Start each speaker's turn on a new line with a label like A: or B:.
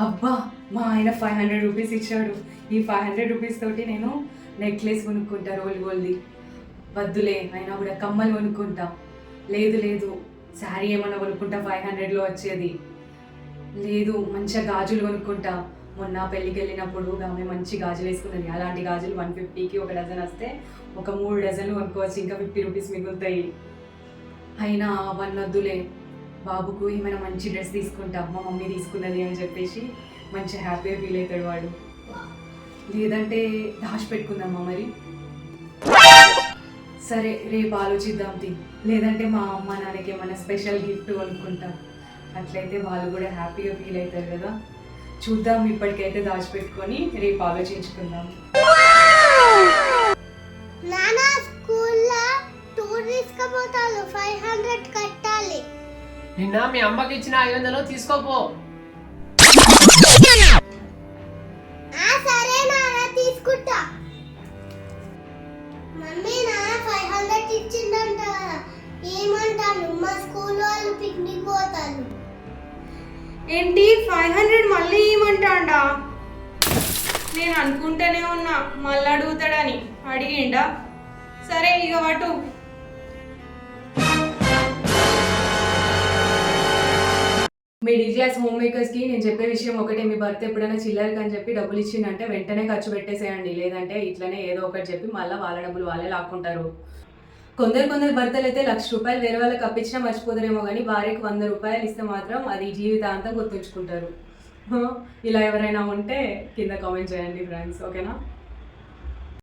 A: అబ్బా మా ఆయన 500 రూపీస్ ఇచ్చాడు. ఈ 500 రూపీస్ తోటి నేను నెక్లెస్ కొనుక్కుంటా రోల్ గోల్డ్ది. వద్దులే అయినా కూడా కమ్మలు కొనుక్కుంటా. లేదు లేదు శారీ ఏమన్నా కొనుక్కుంటా 500లో వచ్చేది. లేదు మంచిగా గాజులు కొనుక్కుంటా. మొన్న పెళ్ళికి వెళ్ళినప్పుడు ఆమె మంచి గాజులు వేసుకున్నది. అలాంటి గాజులు 150కి ఒక డజన్ వస్తే ఒక 3 డజన్లు కొనుక్కోవచ్చు. ఇంకా 50 రూపీస్ మిగులుతాయి. అయినా వద్దులే, బాబుకు ఏమైనా మంచి డ్రెస్ తీసుకుంటా మా మమ్మీ తీసుకున్నది అని చెప్పేసి మంచి హ్యాపీగా ఫీల్ అవుతాడు వాడు. లేదంటే దాచిపెట్టుకుందామా మరి? సరే రేపు ఆలోచిద్దాం తి. లేదంటే మా అమ్మ నాన్నకి ఏమైనా స్పెషల్ గిఫ్ట్ కొనుక్కుంటాం. అట్లయితే వాళ్ళు కూడా హ్యాపీగా ఫీల్ అవుతారు కదా. చూద్దాం, ఇప్పటికైతే దాచిపెట్టుకొని రేపు ఆలోచించుకుందాం.
B: నానా స్కూల్లో టూర్ తీసుకుపోతాను, 500 కట్టాలి.
C: నిన్న మీ అమ్మకి ఇచ్చిన 500 తీసుకోపో.
B: సరే నాన్న తీసుకుంటా. మమ్మీ నాన్న 500 ఇచ్చిందంట కదా, ఏమంటాను? మా స్కూల్ వాళ్ళు పిక్నిక్ పోతాను.
A: ఏంటి 500 మళ్ళీ ఇవ్వమంటాడా? నేను అనుకుంటూనే ఉన్నా మళ్ళీ అడుగుతాడని. అడిగిండా? సరే ఇక వాటు. మిడిల్ క్లాస్ హోమ్ మేకర్స్కి నేను చెప్పే విషయం ఒకటే, మీ భర్త ఎప్పుడైనా చిల్లరకి అని చెప్పి డబ్బులు ఇచ్చిందంటే వెంటనే ఖర్చు పెట్టేసేయండి. లేదంటే ఇట్లనే ఏదో ఒకటి చెప్పి మళ్ళీ వాళ్ళ డబ్బులు వాళ్ళే లాక్కుంటారు. కొందరు భర్తలు అయితే ₹1,00,000 వేరే వాళ్ళకి అప్పించినా మర్చిపోతారేమో, కానీ భార్యకు ₹100 ఇస్తే మాత్రం అది జీవితాంతం గుర్తుంచుకుంటారు. ఇలా ఎవరైనా ఉంటే కింద కామెంట్ చేయండి ఫ్రెండ్స్, ఓకేనా?